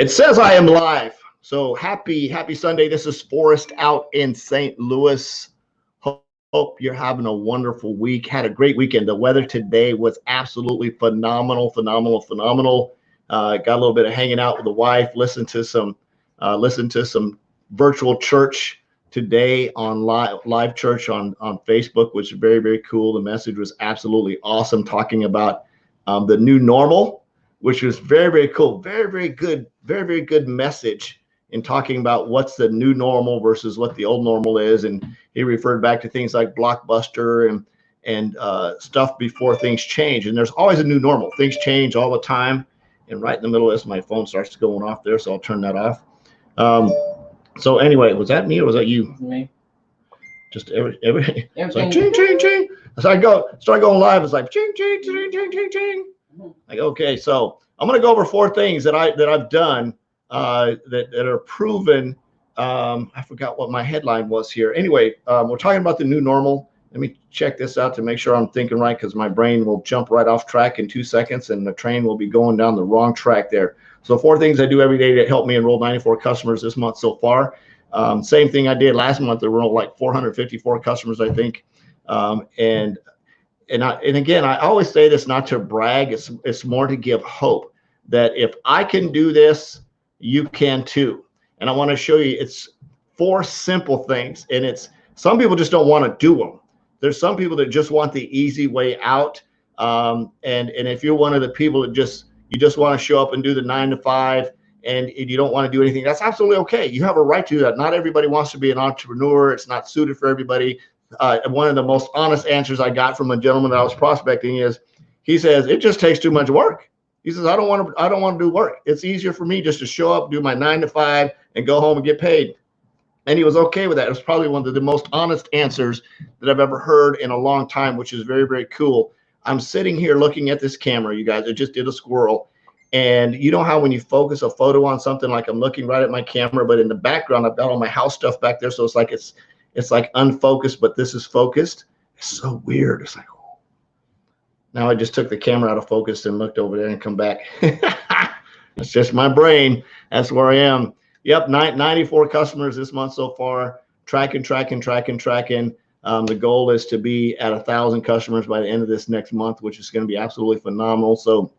It says I am live. So happy Sunday. This is Forrest out in St. Louis. Hope you're having a wonderful week. Had a great weekend. The weather today was absolutely phenomenal. Got a little bit of hanging out with the wife, listened to some virtual church today on live church on Facebook, which is very, very cool. The message was absolutely awesome, talking about the new normal, which was very, very cool. Very good message in talking about what's the new normal versus what the old normal is. And he referred back to things like Blockbuster and stuff before things change. And there's always a new normal. Things change all the time. And right in the middle of this, my phone starts going off there, so I'll turn that off. So anyway, was that me or was that you? Me. Just every it's like ching ching ching. So I start going live. It's like ching ching ching ching ching ching. Like, okay, so I'm gonna go over 4 things that I've done that are proven. I forgot what my headline was here. Anyway, we're talking about the new normal. Let me check this out to make sure I'm thinking right, because my brain will jump right off track in 2 seconds and the train will be going down the wrong track there. So 4 things I do every day that help me enroll 94 customers this month so far. Same thing I did last month. There were like 454 customers, I think. And again, I always say this not to brag. It's more to give hope that if I can do this, you can too. And I want to show you, it's 4 simple things. And it's, some people just don't want to do them. There's some people that just want the easy way out. And if you're one of the people that you just want to show up and do the 9 to 5 and you don't want to do anything, that's absolutely okay. You have a right to do that. Not everybody wants to be an entrepreneur. It's not suited for everybody. One of the most honest answers I got from a gentleman that I was prospecting is, he says, it just takes too much work. He says, I don't want to do work. It's easier for me just to show up, do my 9 to 5 and go home and get paid. And he was okay with that. It was probably one of the most honest answers that I've ever heard in a long time, which is very, very cool. I'm sitting here looking at this camera, you guys. I just did a squirrel. And you know how when you focus a photo on something, like I'm looking right at my camera, but in the background, I've got all my house stuff back there. So it's like unfocused, but this is focused. It's so weird. It's like, oh. Now I just took the camera out of focus and looked over there and come back. It's just my brain. That's where I am. Yep, 94 customers this month so far. Tracking. The goal is to be at 1,000 customers by the end of this next month, which is going to be absolutely phenomenal. So,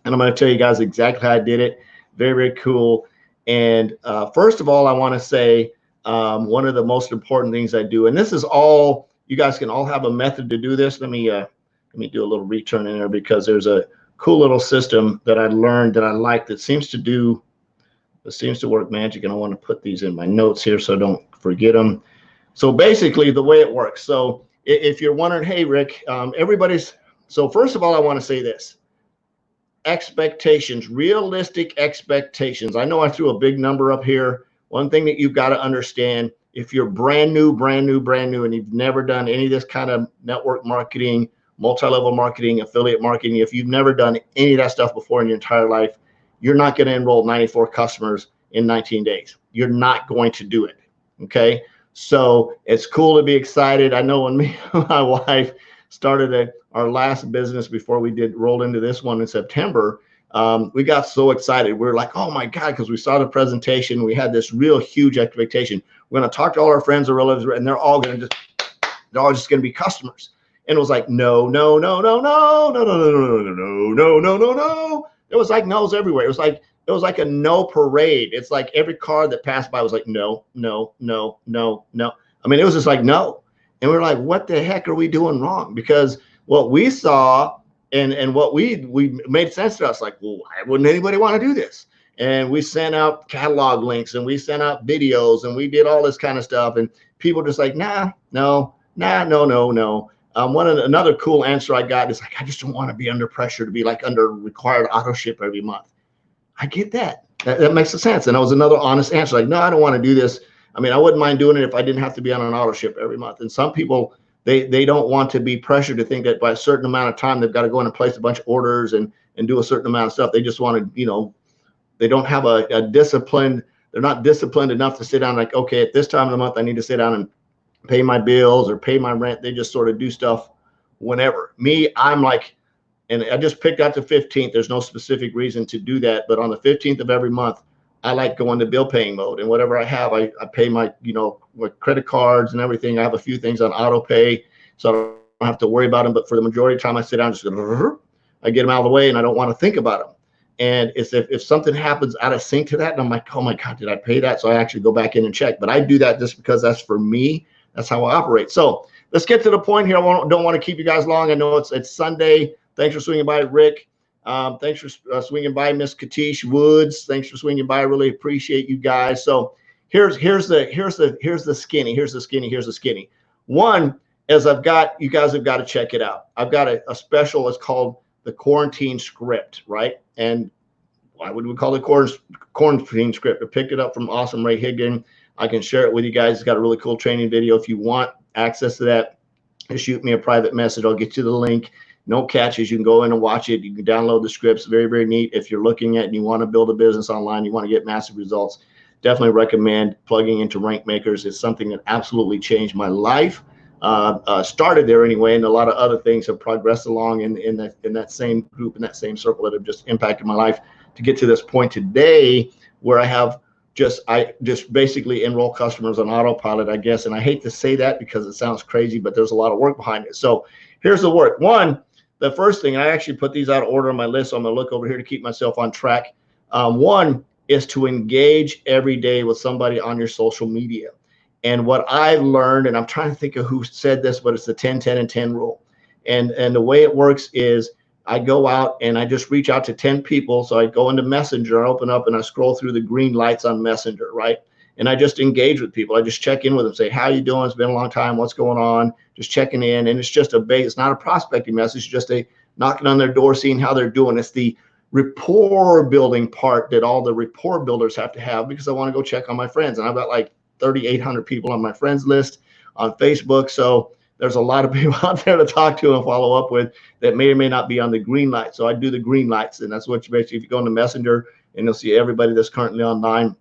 and I'm going to tell you guys exactly how I did it. Very, very cool. And first of all, I want to say one of the most important things I do, and this is all, you guys can all have a method to do this. Let me do a little return in there, because there's a cool little system that I learned that I like that seems to work magic. And I want to put these in my notes here so I don't forget them. So basically the way it works. So if you're wondering, hey, Rick, so first of all, I want to say this. Expectations, realistic expectations. I know I threw a big number up here. One thing that you've got to understand, if you're brand new, and you've never done any of this kind of network marketing, multi-level marketing, affiliate marketing, if you've never done any of that stuff before in your entire life, you're not going to enroll 94 customers in 19 days. You're not going to do it. Okay. So it's cool to be excited. I know when me and my wife started our last business before we rolled into this one in September, we got so excited. We were like, oh my God, because we saw the presentation. We had this real huge expectation. We're going to talk to all our friends or relatives, and they're all just going to be customers. And it was like, no. It was like no's everywhere. It was like a no parade. It's like every car that passed by was like, no. I mean, it was just like, no. And we were like, what the heck are we doing wrong? Because what we saw and what we made sense to us, like, well, why wouldn't anybody want to do this? And we sent out catalog links and we sent out videos and we did all this kind of stuff. And people just like, no. Another cool answer I got is like, I just don't want to be under pressure to be like under required auto ship every month. I get that. That makes sense. And that was another honest answer. Like, no, I don't want to do this. I mean, I wouldn't mind doing it if I didn't have to be on an auto ship every month. And some people, they don't want to be pressured to think that by a certain amount of time, they've got to go in and place a bunch of orders and do a certain amount of stuff. They just want to, they don't have a discipline. They're not disciplined enough to sit down like, okay, at this time of the month, I need to sit down and pay my bills or pay my rent. They just sort of do stuff whenever. Me, I'm like, and I just picked out the 15th. There's no specific reason to do that. But on the 15th of every month, I like going to bill paying mode, and whatever I have, I pay my, with credit cards and everything. I have a few things on auto pay, so I don't have to worry about them. But for the majority of the time, I sit down, just I get them out of the way, and I don't want to think about them. And it's if something happens out of sync to that, and I'm like, oh my God, did I pay that? So I actually go back in and check. But I do that just because that's for me. That's how I operate. So let's get to the point here. I don't want to keep you guys long. I know it's Sunday. Thanks for swinging by, Rick. Thanks for swinging by, Miss Katish Woods. Thanks for swinging by. I really appreciate you guys. So here's the skinny. One is you guys have got to check it out. I've got a special. It's called the quarantine script, right? And why would we call it quarantine script? I picked it up from Awesome Ray Higgin. I can share it with you guys. It's got a really cool training video. If you want access to that, just shoot me a private message. I'll get you the link. No catches. You can go in and watch it. You can download the scripts. Very, very neat. If you're looking at and you want to build a business online, you want to get massive results, definitely recommend plugging into Rank Makers. It's something that absolutely changed my life. Started there anyway, and a lot of other things have progressed along in that same group, in that same circle, that have just impacted my life to get to this point today, where I just basically enroll customers on autopilot, I guess. And I hate to say that because it sounds crazy, but there's a lot of work behind it. So here's the work. One, the first thing, I actually put these out of order on my list, so I'm gonna look over here to keep myself on track. One is to engage every day with somebody on your social media. And what I learned, and I'm trying to think of who said this, but it's the 10, 10, and 10 rule. And the way it works is I go out and I just reach out to 10 people. So I go into Messenger, I open up and I scroll through the green lights on Messenger, right? And I just engage with people. I just check in with them, say, how you doing? It's been a long time. What's going on? Just checking in. And it's just it's not a prospecting message, just a knocking on their door, seeing how they're doing. It's the rapport building part that all the rapport builders have to have, because I want to go check on my friends. And I've got like 3,800 people on my friends list on Facebook. So there's a lot of people out there to talk to and follow up with that may or may not be on the green light. So I do the green lights, and that's what you basically, if you go into Messenger and you'll see everybody that's currently online,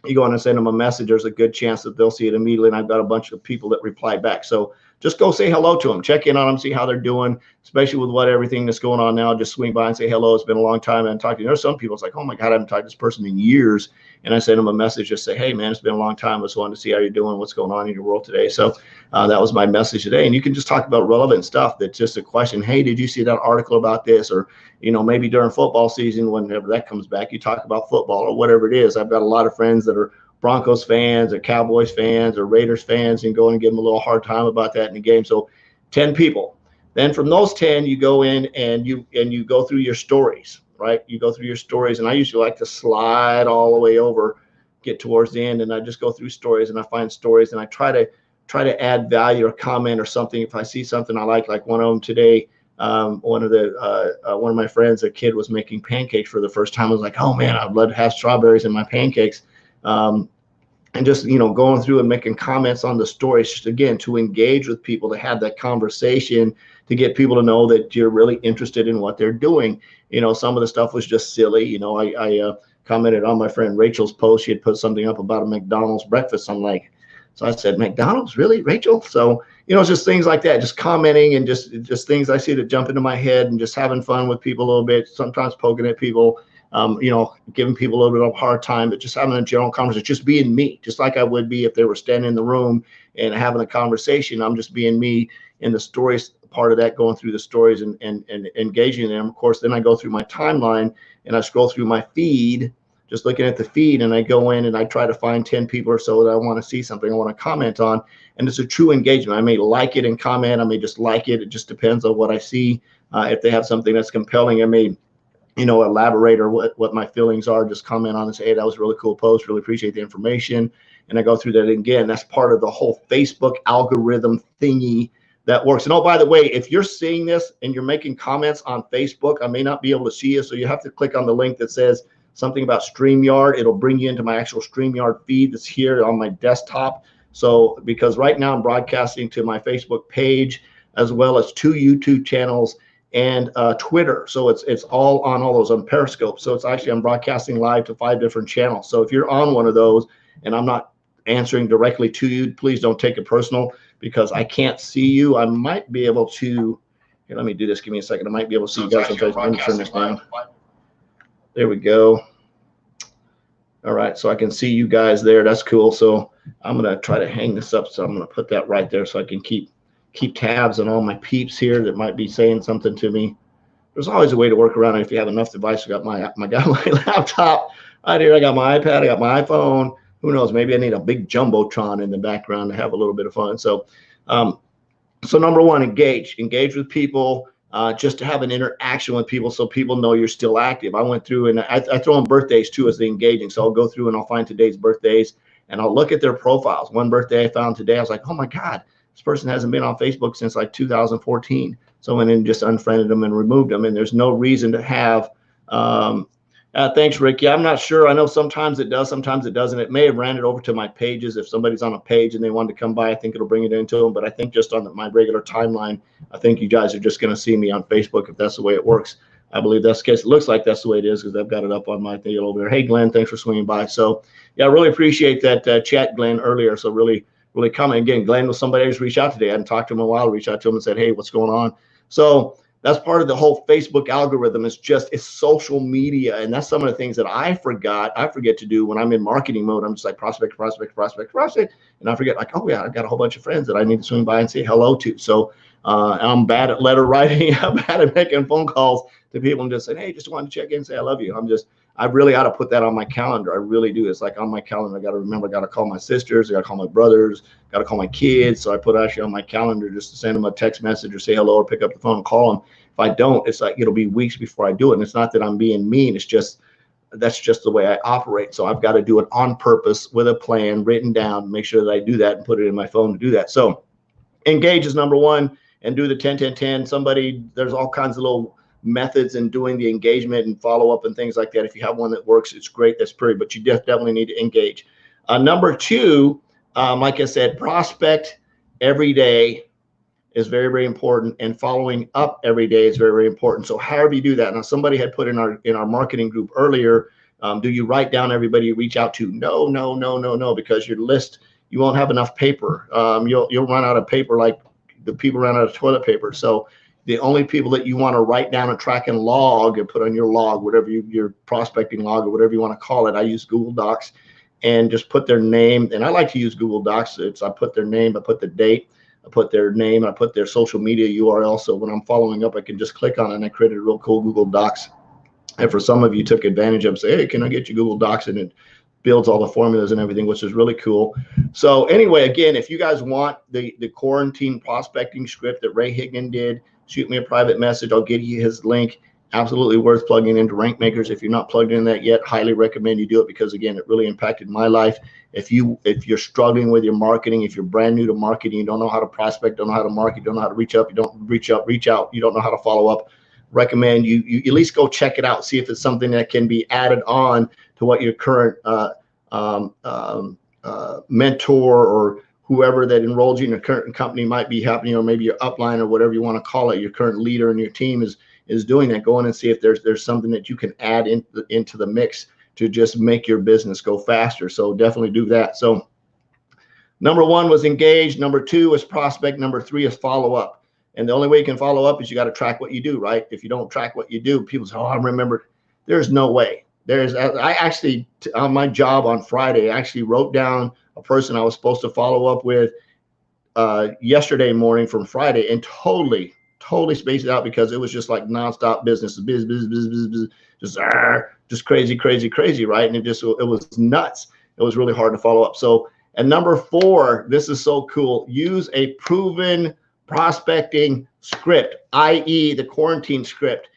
you go on and send them a message, there's a good chance that they'll see it immediately. And I've got a bunch of people that reply back. So just go say hello to them, check in on them, see how they're doing, especially with everything that's going on now. Just swing by and say hello. It's been a long time. And talk to you. There's some people, it's like, oh my God, I haven't talked to this person in years. And I send them a message, just say, hey man, it's been a long time. I just wanted to see how you're doing, what's going on in your world today. So that was my message today. And you can just talk about relevant stuff. That's just a question. Hey, did you see that article about this? Or, maybe during football season, whenever that comes back, you talk about football or whatever it is. I've got a lot of friends that are Broncos fans or Cowboys fans or Raiders fans, and go and give them a little hard time about that in the game. So 10 people. Then from those 10, you go in and you go through your stories, right? You go through your stories, and I usually like to slide all the way over, get towards the end, and I just go through stories, and I find stories, and I try to add value or comment or something. If I see something I like one of them today, one of my friends, a kid was making pancakes for the first time. I was like, oh man, I'd love to have strawberries in my pancakes. And just, going through and making comments on the stories, just again, to engage with people, to have that conversation, to get people to know that you're really interested in what they're doing. Some of the stuff was just silly. I commented on my friend Rachel's post. She had put something up about a McDonald's breakfast. I'm like, so I said, McDonald's, really, Rachel? So, just things like that, just commenting and just things I see that jump into my head, and just having fun with people a little bit, sometimes poking at people. Giving people a little bit of a hard time, but just having a general conversation, just being me, just like I would be if they were standing in the room and having a conversation. I'm just being me in the stories part of that, going through the stories and engaging them. Of course, then I go through my timeline and I scroll through my feed, just looking at the feed, and I go in and I try to find 10 people or so that I want to see something, I want to comment on. And it's a true engagement. I may like it and comment. I may just like it. It just depends on what I see. If they have something that's compelling, I may elaborate or what my feelings are, just comment on and say, hey, that was a really cool post, really appreciate the information. And I go through that again. That's part of the whole Facebook algorithm thingy that works. And oh, by the way, if you're seeing this and you're making comments on Facebook, I may not be able to see you. So you have to click on the link that says something about StreamYard. It'll bring you into my actual StreamYard feed that's here on my desktop. So because right now I'm broadcasting to my Facebook page, as well as 2 YouTube channels and Twitter. So it's all on all those, on Periscope. So it's actually, I'm broadcasting live to 5 different channels. So if you're on one of those and I'm not answering directly to you, please don't take it personal, because I can't see you. I might be able to, here, let me do this. Give me a second. I might be able to see you guys. Let me turn this down. There we go. All right, so I can see you guys there. That's cool. So I'm gonna try to hang this up. So I'm gonna put that right there so I can keep tabs on all my peeps here that might be saying something to me. There's always a way to work around it if you have enough devices. I got my laptop right here. I got my iPad. I got my iPhone. Who knows? Maybe I need a big jumbotron in the background to have a little bit of fun. So, so number one, engage with people. Just to have an interaction with people so people know you're still active. I went through and I throw in birthdays too as the engaging. So I'll go through and I'll find today's birthdays and I'll look at their profiles. One birthday I found today, I was like, oh my God, this person hasn't been on Facebook since like 2014. So I went in and just unfriended them and removed them. And there's no reason to have, thanks, Rick. Yeah, I'm not sure. I know sometimes it does, sometimes it doesn't. It may have ran it over to my pages. If somebody's on a page and they wanted to come by, I think it'll bring it into them. But I think just on my regular timeline, I think you guys are just going to see me on Facebook if that's the way it works. I believe that's the case. It looks like that's the way it is because I've got it up on my thing over there. Hey, Glenn, thanks for swinging by. So, yeah, I really appreciate that chat, Glenn, earlier. So really coming. Again, Glenn was somebody I just reached out today. I hadn't talked to him in a while. I reached out to him and said, hey, what's going on? So that's part of the whole Facebook algorithm. It's social media. And that's some of the things that I forget to do when I'm in marketing mode. I'm just like prospect. And I forget like, oh yeah, I've got a whole bunch of friends that I need to swing by and say hello to. So I'm bad at letter writing. I'm bad at making phone calls to people and just saying, hey, just wanted to check in and say I love you. I really ought to put that on my calendar. I really do. It's like on my calendar. I got to remember, I got to call my sisters. I got to call my brothers, got to call my kids. So I put actually on my calendar just to send them a text message or say hello or pick up the phone and call them. If I don't, it's like, it'll be weeks before I do it. And it's not that I'm being mean. It's just, that's just the way I operate. So I've got to do it on purpose with a plan written down, make sure that I do that and put it in my phone to do that. So engage is number one and do the 10-10-10. There's all kinds of little methods in doing the engagement and follow up and things like that. If you have one that works, it's great. That's pretty, but you definitely need to engage. Number two, like I said, prospect every day is very, very important, and following up every day is very, very important. So however you do that. Now, somebody had put in our marketing group earlier, do you write down everybody you reach out to? No, because your list, you won't have enough paper. You'll run out of paper like the people ran out of toilet paper. So the only people that you want to write down and track and log and put on your log, whatever your prospecting log or whatever you want to call it. I use Google Docs and just put their name. And I like to use Google Docs. I put their name, I put the date, I put their name, I put their social media URL. So when I'm following up, I can just click on it and I created a real cool Google Docs. And for some of you took advantage of it, say, hey, can I get you Google Docs? And it builds all the formulas and everything, which is really cool. So anyway, again, if you guys want the quarantine prospecting script that Ray Higgin did, shoot me a private message. I'll give you his link. Absolutely worth plugging into Rank Makers. If you're not plugged in that yet, highly recommend you do it because again, it really impacted my life. If you're struggling with your marketing, if you're brand new to marketing, you don't know how to prospect, don't know how to market, don't know how to reach out, you don't reach out, you don't know how to follow up, recommend you at least go check it out. See if it's something that can be added on to what your current mentor or whoever that enrolled you in your current company might be happening, or maybe your upline or whatever you want to call it, your current leader in your team is doing that. Go in and see if there's something that you can add into the mix to just make your business go faster. So definitely do that. So number one was engage. Number two is prospect. Number three is follow up. And the only way you can follow up is you got to track what you do, right? If you don't track what you do, people say, oh, I remember. There's no way. I actually, on my job on Friday, I actually wrote down a person I was supposed to follow up with yesterday morning from Friday and totally spaced it out because it was just like nonstop business, just crazy, right? And it was nuts. It was really hard to follow up. So, and number four, this is so cool. Use a proven prospecting script, i.e. the quarantine script.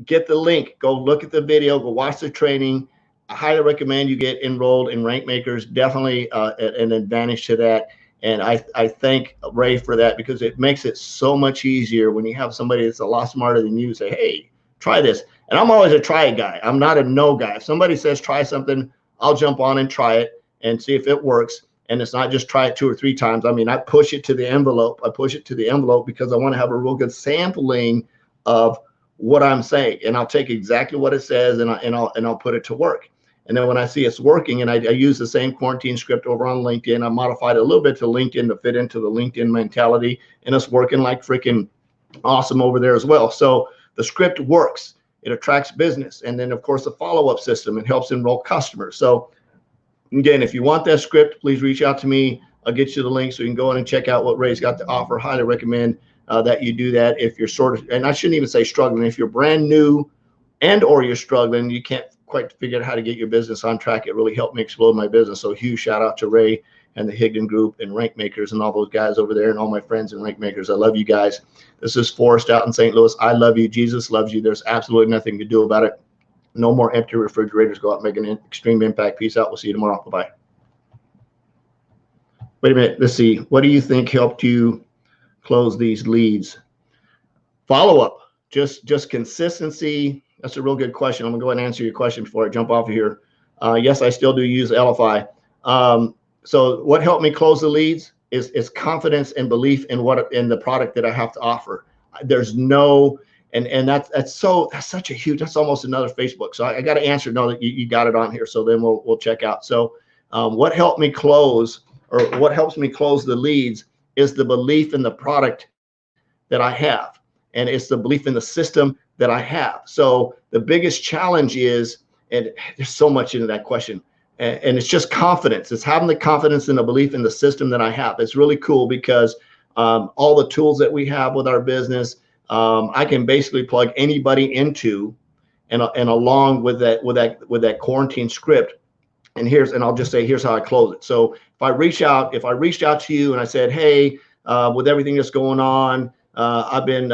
Get the link, go look at the video, go watch the training. I highly recommend you get enrolled in Rank Makers. Definitely an advantage to that. And I thank Ray for that because it makes it so much easier when you have somebody that's a lot smarter than you say, hey, try this. And I'm always a try guy. I'm not a no guy. If somebody says try something, I'll jump on and try it and see if it works. And it's not just try it 2 or 3 times. I mean, I push it to the envelope. I push it to the envelope because I want to have a real good sampling of what I'm saying, and I'll take exactly what it says and I'll put it to work. And then when I see it's working, and I use the same quarantine script over on LinkedIn, I modified it a little bit to LinkedIn to fit into the LinkedIn mentality, and it's working like freaking awesome over there as well. So the script works. it attracts business. And then, of course, the follow-up system, it helps enroll customers. So again, if you want that script, please reach out to me. I'll get you the link so you can go in and check out what Ray's got to offer. Highly recommend that you do that if you're sort of, and I shouldn't even say struggling, if you're brand new and or you're struggling, you can't quite figure out how to get your business on track. It really helped me explode my business. So huge shout out to Ray and the Higdon Group and Rank Makers and all those guys over there and all my friends and Rank Makers. I love you guys. This is Forrest out in St. Louis. I love you. Jesus loves you. There's absolutely nothing to do about it. No more empty refrigerators. Go out and make an extreme impact. Peace out. We'll see you tomorrow. Bye-bye. Wait a minute. Let's see. What do you think helped you close these leads? Follow-up. Just consistency. That's a real good question. I'm going to go ahead and answer your question before I jump off of here. Yes, I still do use LFI. So what helped me close the leads is confidence and belief in the product that I have to offer. There's no, and that's such a huge, that's almost another Facebook. So I got to answer, no, that you got it on here. So then we'll check out. So what helped me close, or what helps me close the leads, is the belief in the product that I have. And it's the belief in the system that I have. So the biggest challenge is, and there's so much into that question, and it's just confidence. It's having the confidence and the belief in the system that I have. It's really cool because all the tools that we have with our business, I can basically plug anybody into, and along with that quarantine script. And I'll just say, here's how I close it. So if I reached out to you and I said, hey, with everything that's going on, I've been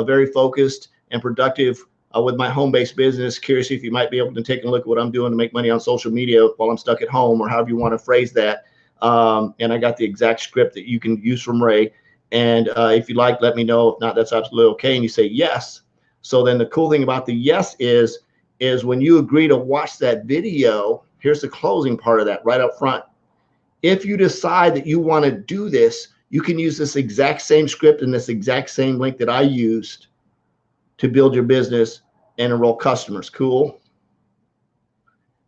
very focused and productive with my home-based business. Curious if you might be able to take a look at what I'm doing to make money on social media while I'm stuck at home, or however you want to phrase that. And I got the exact script that you can use from Ray. And if you like, let me know. If not, that's absolutely okay. And you say yes. So then the cool thing about the yes is when you agree to watch that video, here's the closing part of that right up front. If you decide that you want to do this, you can use this exact same script and this exact same link that I used to build your business and enroll customers. Cool.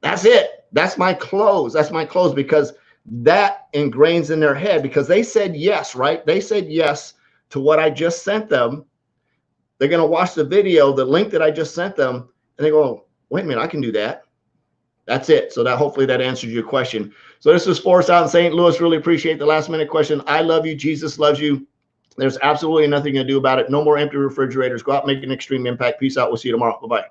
That's it. That's my close. That's my close, because that ingrains in their head, because they said yes, right? They said yes to what I just sent them. They're going to watch the video, the link that I just sent them, and they go, wait a minute, I can do that. That's it. So that hopefully that answers your question. So this is Forrest out in St. Louis. Really appreciate the last minute question. I love you. Jesus loves you. There's absolutely nothing to do about it. No more empty refrigerators. Go out and make an extreme impact. Peace out. We'll see you tomorrow. Bye-bye.